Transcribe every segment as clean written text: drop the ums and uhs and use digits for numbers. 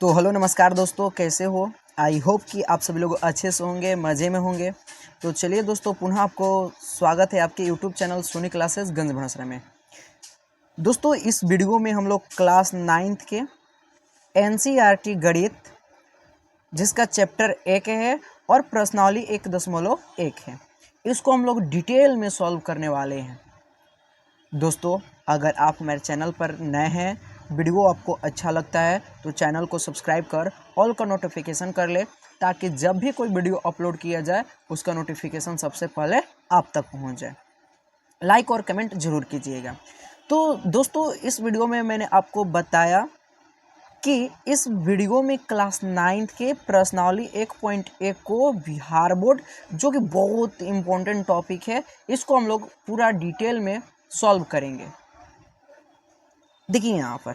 तो हेलो नमस्कार दोस्तों, कैसे हो। आई होप कि आप सभी लोग अच्छे से होंगे, मज़े में होंगे। तो चलिए दोस्तों, पुनः आपको स्वागत है आपके यूट्यूब चैनल सोनी क्लासेस गंज भाषा में। दोस्तों, इस वीडियो में हम लोग क्लास 9th के NCERT गणित जिसका चैप्टर 1 है और प्रश्नावली 1.1 है, इसको हम लोग डिटेल में सॉल्व करने वाले हैं। दोस्तों, अगर आप हमारे चैनल पर नए हैं, वीडियो आपको अच्छा लगता है तो चैनल को सब्सक्राइब कर ऑल का नोटिफिकेशन कर ले, ताकि जब भी कोई वीडियो अपलोड किया जाए उसका नोटिफिकेशन सबसे पहले आप तक पहुंच जाए। लाइक और कमेंट जरूर कीजिएगा। तो दोस्तों, इस वीडियो में मैंने आपको बताया कि इस वीडियो में क्लास 9th के प्रश्नावली 1.1 को बिहार बोर्ड, जो कि बहुत इम्पोर्टेंट टॉपिक है, इसको हम लोग पूरा डिटेल में सॉल्व करेंगे। देखिए यहाँ पर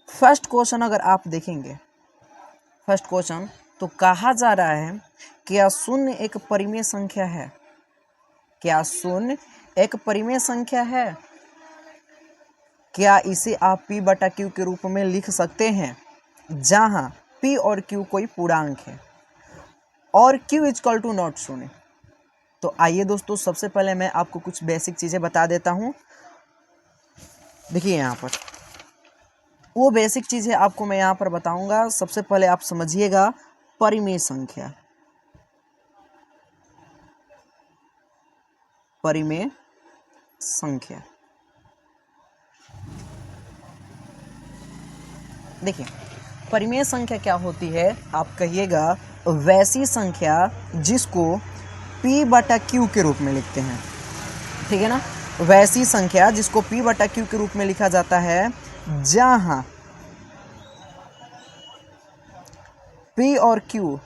फर्स्ट क्वेश्चन अगर आप देखेंगे, फर्स्ट क्वेश्चन तो कहा जा रहा है क्या शून्य एक परिमेय संख्या है। क्या शून्य एक परिमेय संख्या है? क्या इसे आप P बटा Q के रूप में लिख सकते हैं, जहां P और Q कोई पूर्णांक है और Q इक्वल टू नॉट शून्य। तो आइए दोस्तों, सबसे पहले मैं आपको कुछ बेसिक चीज़ें बता देता हूँ। देखिए यहाँ पर वो बेसिक चीज़ें आपको मैं यहाँ पर बताऊंगा। सबसे पहले आप समझिएगा परिमेय संख्या। परिमेय संख्या, देखिए परिमेय संख्या क्या होती है। आप कहिएगा वैसी संख्या जिसको P बटा Q के रूप में लिखते हैं, ठीक है ना। वैसी संख्या जिसको P बटा Q के रूप में लिखा जाता है, जहां P और Q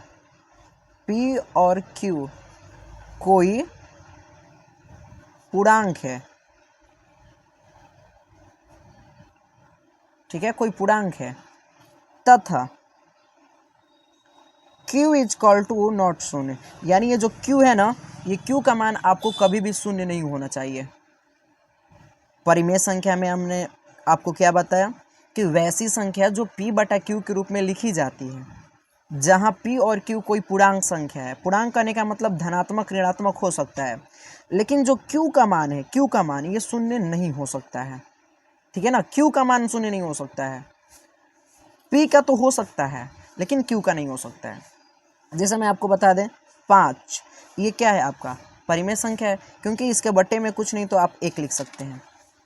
कोई पूर्णांक है, ठीक है, कोई पूर्णांक है, तथा Q इक्वल टू नॉट शून्य। यानी ये जो Q है ना, ये Q का मान आपको कभी भी शून्य नहीं होना चाहिए। परिमेय संख्या में हमने आपको क्या बताया कि वैसी संख्या जो P बटा Q के रूप में लिखी जाती है, जहां P और Q कोई पूर्णांक संख्या है। पूर्णांक करने का मतलब धनात्मक ऋणात्मक हो सकता है, लेकिन जो Q का मान है, Q का मान ये शून्य नहीं हो सकता है, ठीक है ना। Q का मान शून्य नहीं हो सकता है। P का तो हो सकता है, लेकिन Q का नहीं हो सकता है। जैसे मैं आपको बता दें 5, ये क्या है आपका परिमेय संख्या है, क्योंकि इसके बट्टे में कुछ नहीं तो आप 1 लिख सकते हैं,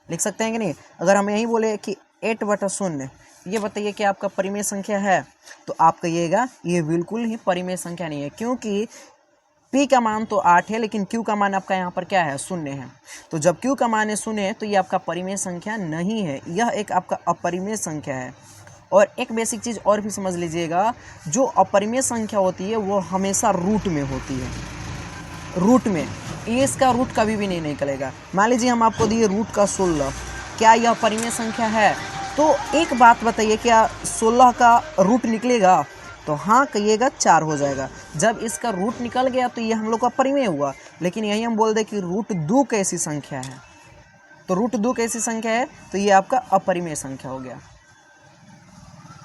कि नहीं। अगर हम यही बोले कि 8 बटा 0, ये बताइए कि आपका परिमेय संख्या है, तो आप कहिएगा ये बिल्कुल ही परिमेय संख्या नहीं है, क्योंकि P का मान तो 8 है, लेकिन Q का मान आपका यहाँ पर क्या है, 0 है। तो जब Q का मान है 0 है, तो ये आपका परिमेय संख्या नहीं है, यह एक आपका अपरिमेय संख्या है। और एक बेसिक चीज़ और भी समझ लीजिएगा, जो अपरिमेय संख्या होती है वो हमेशा रूट में होती है। रूट में ये इसका रूट कभी भी नहीं निकलेगा। मान लीजिए हम आपको दिए रूट का 16, क्या यह परिमेय संख्या है? तो एक बात बताइए, क्या 16 का रूट निकलेगा? तो हाँ कहिएगा, 4 हो जाएगा। जब इसका रूट निकल गया तो ये हम लोग का परिमेय हुआ। लेकिन यही हम बोल दें कि रूट 2 कैसी संख्या है, तो रूट 2 कैसी संख्या है, तो ये आपका अपरिमेय संख्या हो गया,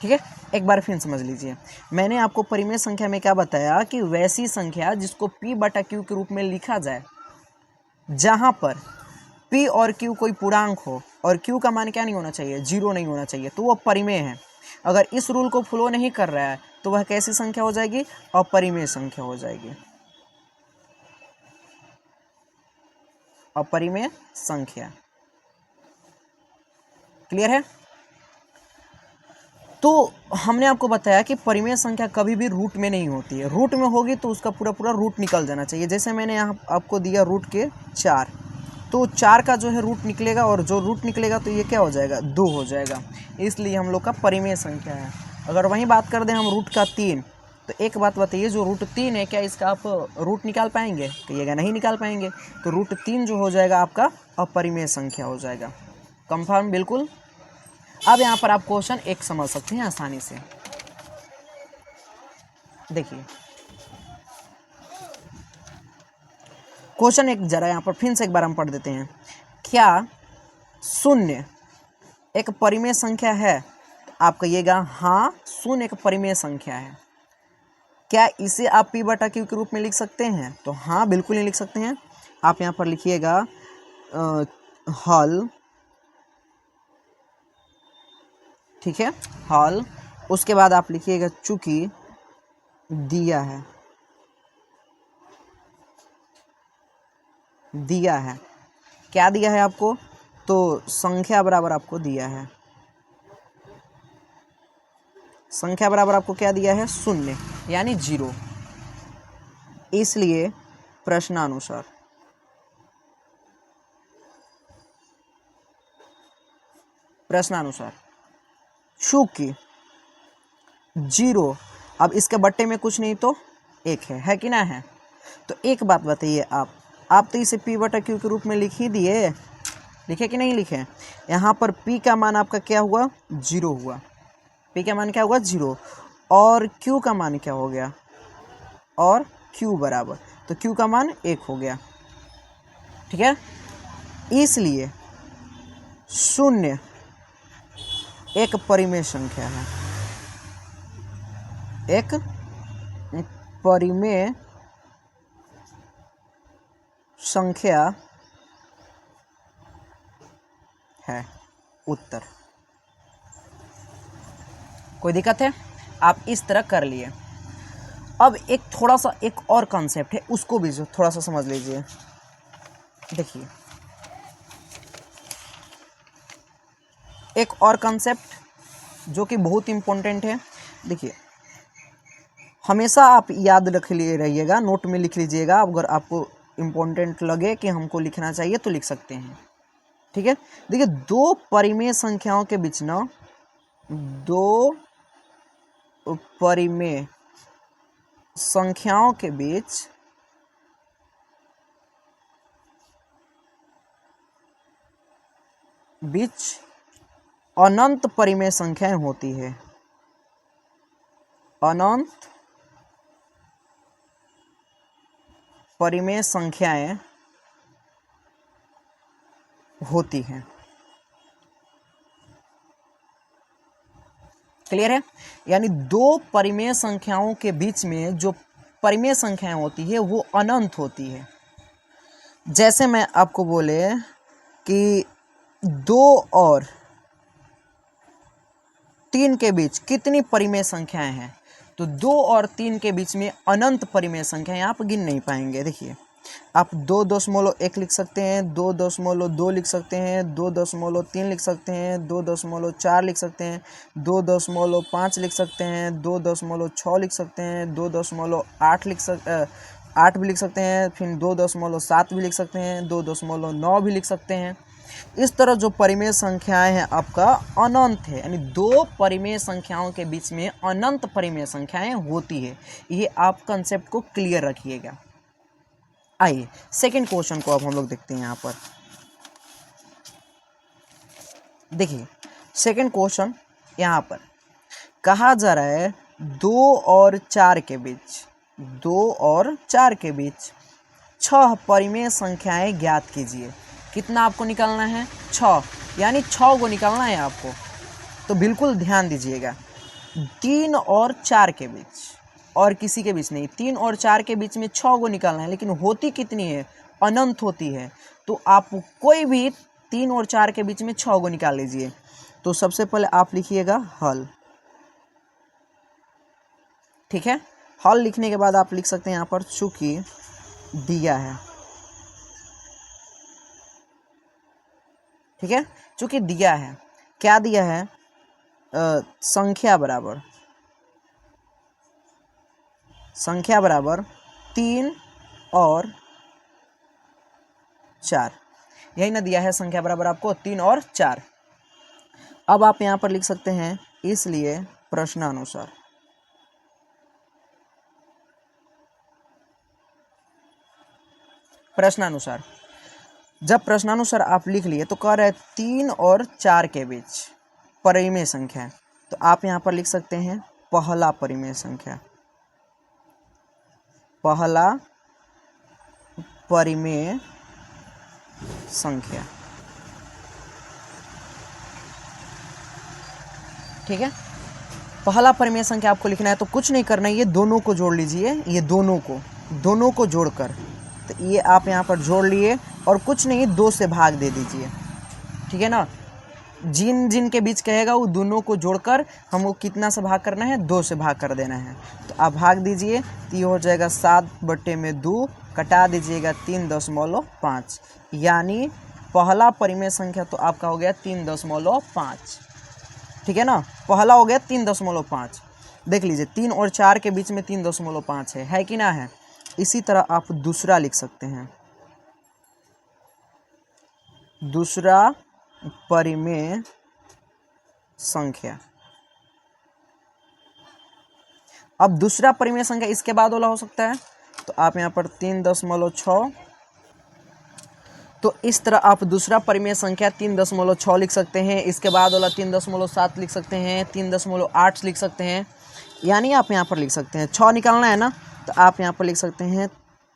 ठीक है। एक बार फिर समझ लीजिए, मैंने आपको परिमेय संख्या में क्या बताया कि वैसी संख्या जिसको P बटा Q के रूप में लिखा जाए, जहां पर P और Q कोई पूर्णांक हो और Q का मान क्या नहीं होना चाहिए, 0 नहीं होना चाहिए, तो वो परिमेय है। अगर इस रूल को फॉलो नहीं कर रहा है तो वह कैसी संख्या हो जाएगी, अपरिमेय संख्या हो जाएगी, अपरिमेय संख्या। क्लियर है? तो हमने आपको बताया कि परिमेय संख्या कभी भी रूट में नहीं होती है। रूट में होगी तो उसका पूरा पूरा रूट निकल जाना चाहिए। जैसे मैंने यहाँ आपको दिया रूट के 4, तो 4 का जो है रूट निकलेगा, और जो रूट निकलेगा तो ये क्या हो जाएगा, 2 हो जाएगा। इसलिए हम लोग का परिमेय संख्या है। अगर वहीं बात कर दें हम रूट का 3, तो एक बात बताइए, जो रूट 3 है, क्या इसका आप रूट निकाल पाएंगे? कहिएगा नहीं निकाल पाएंगे। तो रूट 3 जो हो जाएगा आपका अपरिमेय संख्या हो जाएगा। कंफर्म? बिल्कुल। अब यहाँ पर आप क्वेश्चन 1 समझ सकते हैं आसानी से। देखिए क्वेश्चन 1 जरा यहाँ पर फिर से एक बार हम पढ़ देते हैं। क्या 0 एक परिमेय संख्या है? आप कहिएगा हाँ शून्य एक परिमेय संख्या है। क्या इसे आप पी बटा क्यू के रूप में लिख सकते हैं? तो हाँ बिल्कुल नहीं लिख सकते हैं। आप यहाँ पर लिखिएगा हल, ठीक है, हल। उसके बाद आप लिखिएगा चूंकि दिया है, दिया है। क्या दिया है आपको? तो संख्या बराबर आपको दिया है, संख्या बराबर आपको क्या दिया है? शून्य यानी 0। इसलिए प्रश्नानुसार चूंकि 0, अब इसके बट्टे में कुछ नहीं तो 1 है कि ना है? तो एक बात बताइए, आप तो इसे p बटा क्यू के रूप में लिख ही दिए, लिखे कि नहीं लिखे? यहाँ पर p का मान आपका क्या हुआ? 0 हुआ। p का मान क्या हुआ? 0। और q का मान क्या हो गया? और q बराबर, तो q का मान 1 हो गया, ठीक है। इसलिए शून्य एक परिमेय संख्या है, एक परिमेय संख्या है। उत्तर। कोई दिक्कत है? आप इस तरह कर लिए। अब एक थोड़ा सा एक और कॉन्सेप्ट है, उसको भी थोड़ा सा समझ लीजिए। देखिए एक और कॉन्सेप्ट जो कि बहुत इम्पोर्टेंट है। देखिए हमेशा आप याद रख लिए रहिएगा, नोट में लिख लीजिएगा। अगर आपको इम्पोर्टेंट लगे कि हमको लिखना चाहिए तो लिख सकते हैं, ठीक है। देखिए दो परिमेय संख्याओं के बीच ना, दो परिमेय संख्याओं के बीच अनंत परिमेय संख्याएं होती है, अनंत परिमेय संख्याएं होती हैं। क्लियर है? यानी दो परिमेय संख्याओं के बीच में जो परिमेय संख्याएं होती है वो अनंत होती है। जैसे मैं आपको बोले कि 2 और 3 के बीच कितनी परिमेय संख्याएं हैं, तो 2 और 3 के बीच में अनंत परिमेय संख्याएं आप गिन नहीं पाएंगे। देखिए आप 2.1 लिख सकते हैं, 2.2 लिख सकते हैं, 2.3 लिख सकते हैं, 2.4 लिख सकते हैं, 2.5 लिख सकते हैं, 2.6 लिख सकते हैं, 2.8 8 भी लिख सकते हैं, फिर 2.7 भी लिख सकते हैं, 2.9 भी लिख सकते हैं। इस तरह जो परिमेय संख्याएं हैं आपका अनंत है, यानी दो परिमेय संख्याओं के बीच में अनंत परिमेय संख्याएं होती है। ये आप कंसेप्ट को क्लियर रखिएगा। आइए सेकंड क्वेश्चन को अब हम लोग देखते हैं। यहाँ पर देखिए सेकंड क्वेश्चन यहाँ पर कहा जा रहा है 2 और 4 के बीच, 2 और 4 के बीच 6 परिमेय संख्याएं ज्ञात कीजिए। कितना आपको निकालना है? 6, यानी 6 को निकालना है आपको। तो बिल्कुल ध्यान दीजिएगा, 3 और 4 के बीच और किसी के बीच नहीं, 3 और 4 के बीच में 6 को निकालना है, लेकिन होती कितनी है? अनंत होती है। तो आप कोई भी 3 और 4 के बीच में 6 को निकाल लीजिए। तो सबसे पहले आप लिखिएगा हल, ठीक है। हल लिखने के बाद आप लिख सकते हैं यहाँ पर चूंकि दिया है, ठीक है। चूंकि दिया है, क्या दिया है? संख्या बराबर 3 और 4, यही ना दिया है? संख्या बराबर आपको 3 और 4। अब आप यहाँ पर लिख सकते हैं इसलिए प्रश्नानुसार, प्रश्नानुसार जब प्रश्नानुसार आप लिख लिए तो कह रहे हैं 3 और 4 के बीच परिमेय संख्या है, तो आप यहाँ पर लिख सकते हैं पहला परिमेय संख्या, पहला परिमेय संख्या। ठीक है। पहला परिमेय संख्या आपको लिखना है तो कुछ नहीं करना है, ये दोनों को जोड़ लीजिए, ये दोनों को जोड़कर, तो ये आप यहाँ पर जोड़ लिए और कुछ नहीं 2 से भाग दे दीजिए, ठीक है ना। जिन जिन के बीच कहेगा वो दोनों को जोड़कर हमको कितना से भाग करना है, 2 से भाग कर देना है। तो आप भाग दीजिए तो ये हो जाएगा 7/2, कटा दीजिएगा 3.5, यानी पहला परिमेय संख्या तो आपका हो गया 3.5, ठीक है ना। पहला हो गया 3.5, देख लीजिए 3 और 4 के बीच में 3.5 है कि ना है। इसी तरह आप दूसरा लिख सकते हैं, दूसरा परिमेय संख्या। अब दूसरा परिमेय संख्या इसके बाद वाला हो सकता है, तो आप यहाँ पर 3.6, तो इस तरह आप दूसरा परिमेय संख्या 3.6 लिख सकते हैं। इसके बाद वाला 3.7 लिख सकते हैं, 3.8 लिख सकते हैं, यानी आप यहाँ पर लिख सकते हैं 6 निकालना है ना, तो आप यहाँ पर लिख सकते हैं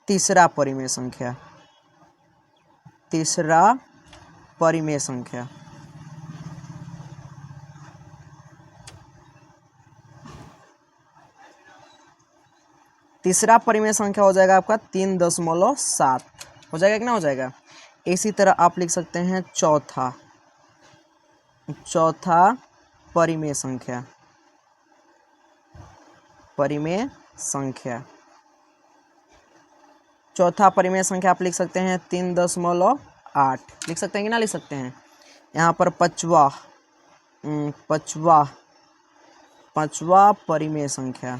तीसरा परिमेय संख्या, तीसरा परिमेय संख्या। तीसरा परिमेय संख्या हो जाएगा आपका 3.7, हो जाएगा कि ना हो जाएगा। इसी तरह आप लिख सकते हैं चौथा परिमेय संख्या, चौथा परिमेय संख्या आप लिख सकते हैं 3.8, लिख सकते हैं कि ना लिख सकते हैं। यहाँ पर पांचवा परिमेय संख्या,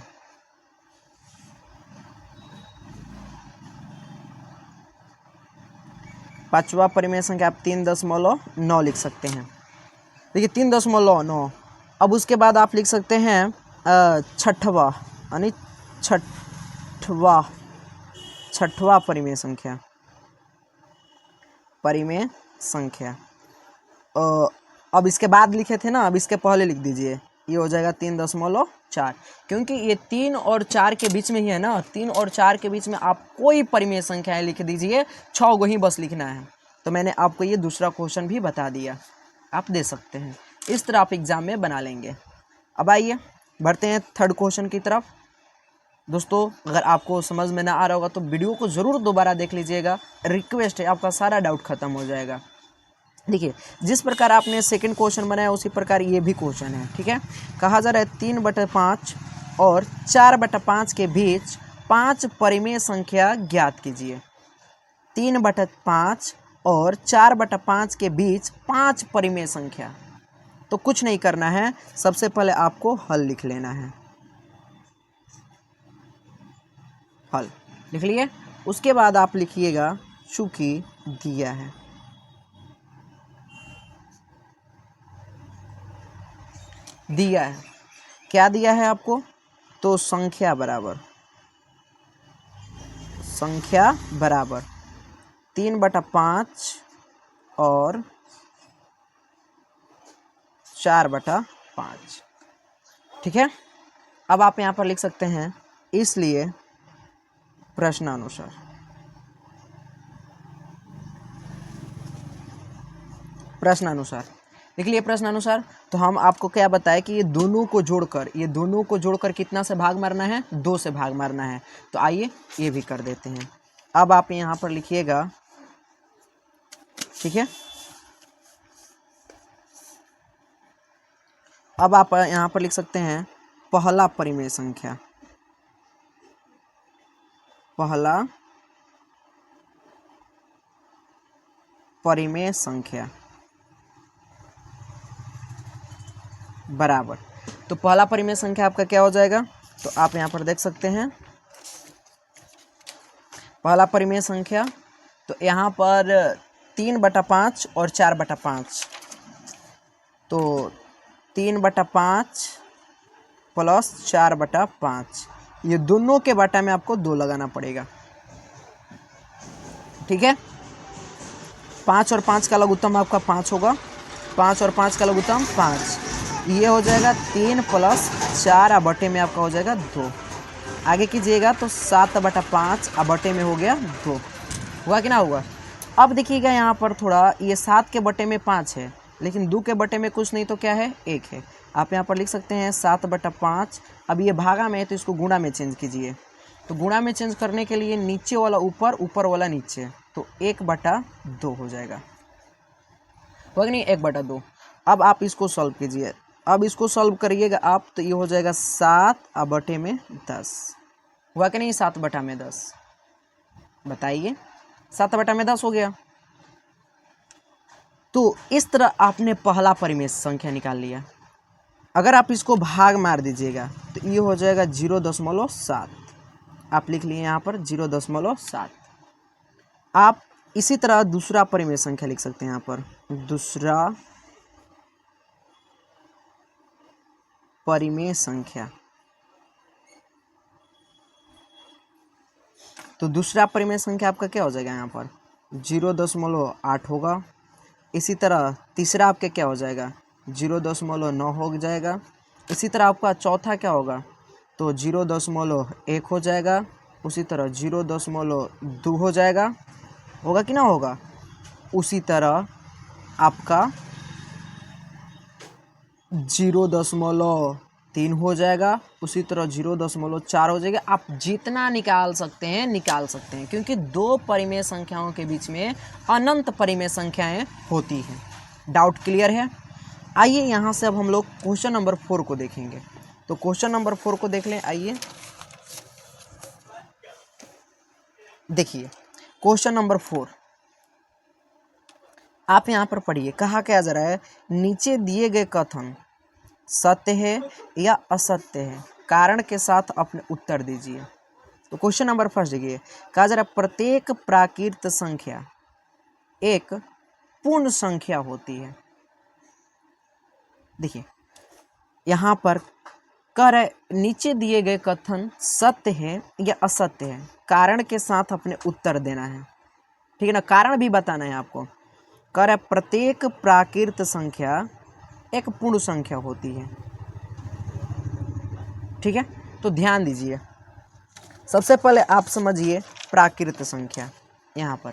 पांचवा परिमेय संख्या आप 3.9 लिख सकते हैं। देखिए 3.9, अब उसके बाद आप लिख सकते हैं छठवा, यानी छठवा परिमेय संख्या। अब इसके बाद लिखे थे ना, अब इसके पहले लिख दीजिए, ये हो जाएगा 3.4, क्योंकि ये 3 और 4 के बीच में ही है ना। 3 और 4 के बीच में आप कोई परिमेय संख्या लिख दीजिए, 6 को ही बस लिखना है। तो मैंने आपको ये दूसरा क्वेश्चन भी बता दिया, आप दे सकते हैं। इस तरह आप एग्जाम में बना लेंगे। अब आइए बढ़ते हैं थर्ड क्वेश्चन की तरफ। दोस्तों अगर आपको समझ में ना आ रहा होगा तो वीडियो को ज़रूर दोबारा देख लीजिएगा, रिक्वेस्ट है, आपका सारा डाउट खत्म हो जाएगा। देखिए जिस प्रकार आपने सेकंड क्वेश्चन बनाया उसी प्रकार ये भी क्वेश्चन है, ठीक है। कहा जा रहा है 3/5 और 4/5 के बीच 5 परिमेय संख्या ज्ञात कीजिए। 3/5 और 4/5 के बीच 5 परिमेय संख्या। तो कुछ नहीं करना है, सबसे पहले आपको हल लिख लेना है। हल लिख लिए, उसके बाद आप लिखिएगा चूंकि दिया है। दिया है, क्या दिया है आपको, तो संख्या बराबर 3/5 और 4/5, ठीक है। अब आप यहाँ पर लिख सकते हैं इसलिए प्रश्नानुसार, लिख लिए प्रश्नानुसार। तो हम आपको क्या बताएं कि ये दोनों को जोड़कर कितना से भाग मारना है, 2 से भाग मारना है। तो आइए ये भी कर देते हैं। अब आप यहाँ पर लिखिएगा, ठीक है। अब आप यहाँ पर लिख सकते हैं पहला परिमेय संख्या, बराबर। तो पहला परिमेय संख्या आपका क्या हो जाएगा, तो आप यहाँ पर देख सकते हैं पहला परिमेय संख्या, तो यहाँ पर 3/5 और 4/5, तो 3/5 प्लस 4/5, ये दोनों के बटा में आपको 2 लगाना पड़ेगा, ठीक है। 5 और 5 का लघुत्तम आपका 5 होगा, 5 और 5 का लघुत्तम 5, ये हो जाएगा 3 प्लस 4 बटे में आपका हो जाएगा 2। आगे कीजिएगा तो 7/5 बटे में हो गया 2, हुआ कि ना हुआ। अब देखिएगा यहाँ पर थोड़ा, ये 7 के बटे में 5 है, लेकिन 2 के बटे में कुछ नहीं तो क्या है, 1 है। आप यहाँ पर लिख सकते हैं 7/5। अब ये भागा में है तो इसको गुणा में चेंज कीजिए। तो गुणा में चेंज करने के लिए नीचे वाला ऊपर, ऊपर वाला नीचे, तो 1/2 हो जाएगा, होगा नहीं, 1/2। अब आप इसको सॉल्व कीजिए। अब इसको सॉल्व करिएगा आप, तो ये हो जाएगा 7/10। हुआ कि नहीं, 7/10? बताइए, 7/10 हो गया। तो इस तरह आपने पहला परिमेय संख्या निकाल लिया। अगर आप इसको भाग मार दीजिएगा तो ये हो जाएगा 0.7। आप लिख लिए यहाँ पर 0.7। आप इसी तरह दूसरा परिमेय संख्या लिख सकते हैं यहाँ पर, दूसरा परिमेय संख्या। तो दूसरा परिमेय संख्या आपका क्या हो जाएगा, यहाँ पर 0.8 होगा। इसी तरह तीसरा आपका क्या हो जाएगा, 0.9 हो जाएगा। इसी तरह आपका चौथा क्या होगा, तो 0.1 हो जाएगा। उसी तरह 0.2 हो जाएगा, होगा कि ना होगा। उसी तरह आपका 0.3 हो जाएगा। उसी तरह 0.4 हो जाएगा। आप जितना निकाल सकते हैं निकाल सकते हैं, क्योंकि दो परिमेय संख्याओं के बीच में अनंत परिमेय संख्याएं होती हैं। डाउट क्लियर है? आइए यहाँ से अब हम लोग क्वेश्चन नंबर 4 को देखेंगे। तो क्वेश्चन नंबर 4 को देख लें। आइए देखिए, क्वेश्चन नंबर 4 आप यहाँ पर पढ़िए। कहा क्या जा रहा है, नीचे दिए गए कथन सत्य है या असत्य है, कारण के साथ अपने उत्तर दीजिए। तो क्वेश्चन नंबर फर्स्ट देखिए, कहा जा रहा है प्रत्येक प्राकृत संख्या एक पूर्ण संख्या होती है। देखिए यहाँ पर कह रहे नीचे दिए गए कथन सत्य है या असत्य है, कारण के साथ अपने उत्तर देना है। ठीक है ना, कारण भी बताना है आपको। कह रहे प्रत्येक प्राकृत संख्या एक पूर्ण संख्या होती है। ठीक है, तो ध्यान दीजिए। सबसे पहले आप समझिए प्राकृत संख्या। यहाँ पर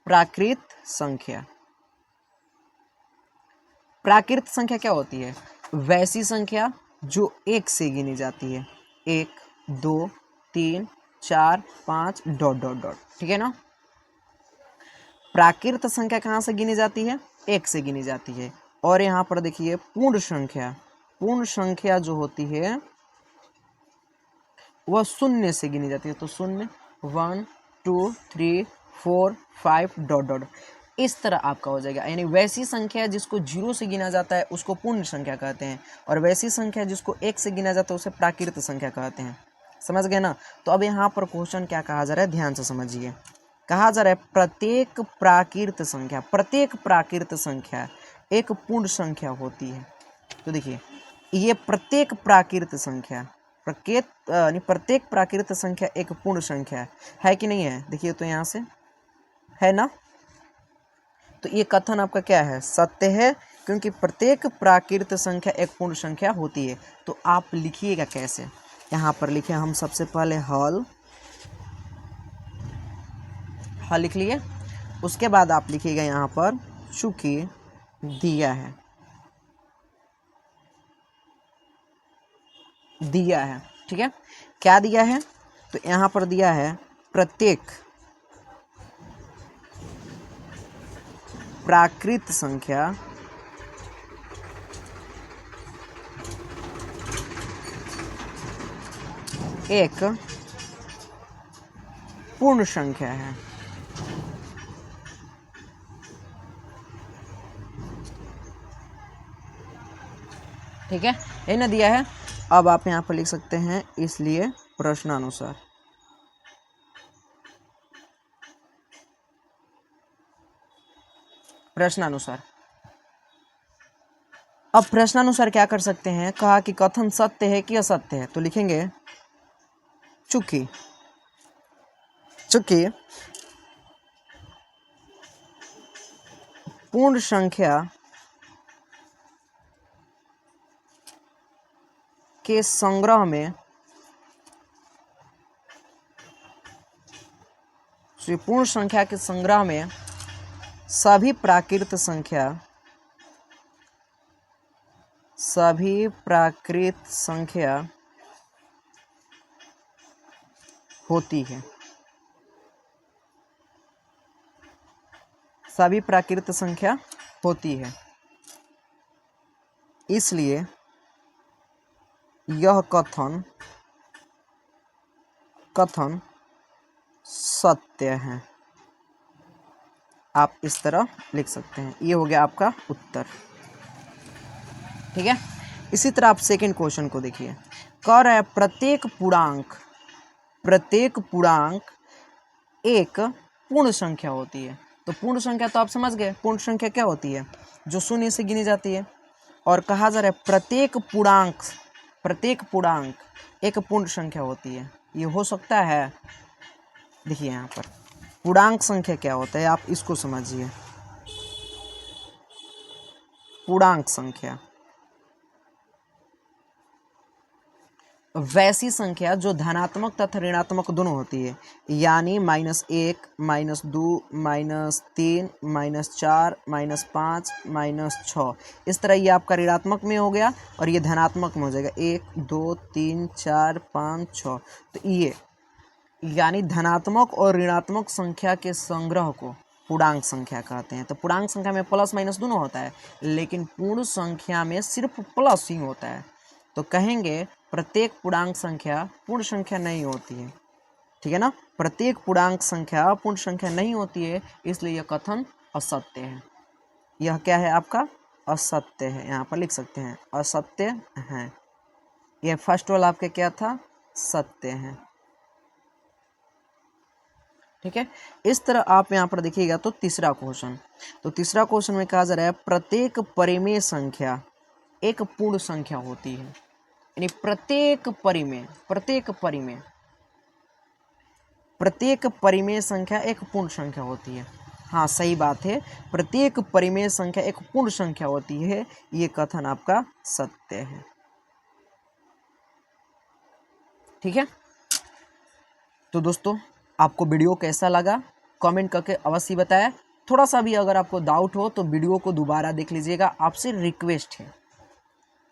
प्राकृत संख्या, प्राकृत संख्या क्या होती है, वैसी संख्या जो एक से गिनी जाती है। 1 2 3 4 5 ... ठीक है ना। प्राकृत संख्या कहाँ से गिनी जाती है, एक से गिनी जाती है। और यहाँ पर देखिए पूर्ण संख्या, पूर्ण संख्या जो होती है वह शून्य से गिनी जाती है। तो 0 1 2 3 4 5 ... इस तरह आपका हो जाएगा। यानी वैसी संख्या जिसको 0 से गिना जाता है उसको पूर्ण संख्या कहते हैं, और वैसी संख्या जिसको 1 से गिना जाता है उसे प्राकृत संख्या कहते हैं। समझ गए ना। तो अब यहाँ पर क्वेश्चन क्या कहा जा रहा है, ध्यान से समझिए। कहा जा रहा है प्रत्येक प्राकृत संख्या, प्रत्येक प्राकृत संख्या एक पूर्ण संख्या होती है। तो देखिए ये प्रत्येक प्राकृत संख्या, प्रत्येक प्राकृत संख्या एक पूर्ण संख्या है कि नहीं है। देखिए तो यहाँ से है ना। तो ये कथन आपका क्या है, सत्य है, क्योंकि प्रत्येक प्राकृत संख्या एक पूर्ण संख्या होती है। तो आप लिखिएगा कैसे, यहाँ पर लिखे हम सबसे पहले हल लिख लिए। उसके बाद आप लिखिएगा यहाँ पर चूंकि दिया है, दिया है। ठीक है, क्या दिया है, तो यहाँ पर दिया है प्रत्येक प्राकृत संख्या एक पूर्ण संख्या है। ठीक है, ये ना दिया है। अब आप यहाँ पर लिख सकते हैं इसलिए प्रश्नानुसार। प्रश्नानुसार, अब प्रश्नानुसार क्या कर सकते हैं, कहा कि कथन सत्य है कि असत्य है। तो लिखेंगे चूंकि पूर्ण संख्या के संग्रह में, पूर्ण संख्या के संग्रह में सभी प्राकृत संख्या होती है। सभी प्राकृत संख्या होती है, इसलिए यह कथन सत्य है। आप इस तरह लिख सकते हैं। ये हो गया आपका उत्तर। ठीक है, इसी तरह आप सेकंड क्वेश्चन को देखिए। कह रहा है प्रत्येक पूर्णांक एक पूर्ण संख्या होती है। तो पूर्ण संख्या तो आप समझ गए, पूर्ण संख्या क्या होती है? जो शून्य से गिनी जाती है। और कहा जा रहा है प्रत्येक पूर्णांक एक पूर्ण संख्या होती है। ये हो सकता है, देखिए यहाँ पर पूर्णांक संख्या क्या होता है, आप इसको समझिए। पूर्णांक संख्या वैसी संख्या जो धनात्मक तथा ऋणात्मक दोनों होती है, यानी -1, -2, -3, -4, -5, -6। इस तरह ये आपका ऋणात्मक में हो गया और ये धनात्मक में हो जाएगा 1, 2, 3, 4, 5, 6। तो ये यानी धनात्मक और ऋणात्मक संख्या के संग्रह को पूर्णांक संख्या कहते हैं। तो पूर्णांक संख्या में प्लस माइनस दोनों होता है, लेकिन पूर्ण संख्या में सिर्फ प्लस ही होता है। तो कहेंगे प्रत्येक पूर्णांक संख्या पूर्ण संख्या नहीं होती है। ठीक है ना, प्रत्येक पूर्णांक संख्या पूर्ण संख्या नहीं होती है, इसलिए यह कथन असत्य है। यह क्या है आपका? असत्य है। यहाँ पर लिख सकते हैं असत्य है। यह फर्स्ट वाला आपका क्या था? सत्य है। ठीक है, इस तरह आप यहाँ पर देखिएगा तो तीसरा क्वेश्चन। तो तीसरा क्वेश्चन में कहा जा रहा है प्रत्येक परिमेय संख्या एक पूर्ण संख्या होती है। यानी प्रत्येक परिमेय संख्या एक पूर्ण संख्या होती है। हाँ, सही बात है, प्रत्येक परिमेय संख्या एक पूर्ण संख्या होती है। ये कथन आपका सत्य है। ठीक है, तो दोस्तों आपको वीडियो कैसा लगा कमेंट करके अवश्य बताएं। थोड़ा सा भी अगर आपको डाउट हो तो वीडियो को दोबारा देख लीजिएगा, आपसे रिक्वेस्ट है।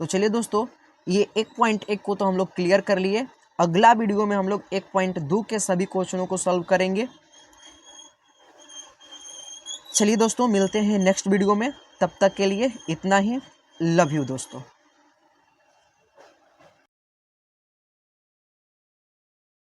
तो चलिए दोस्तों, ये 1.1 को तो हम लोग क्लियर कर लिए। अगला वीडियो में हम लोग 1.2 के सभी क्वेश्चनों को सॉल्व करेंगे। चलिए दोस्तों, मिलते हैं नेक्स्ट वीडियो में। तब तक के लिए इतना ही। लव यू दोस्तों।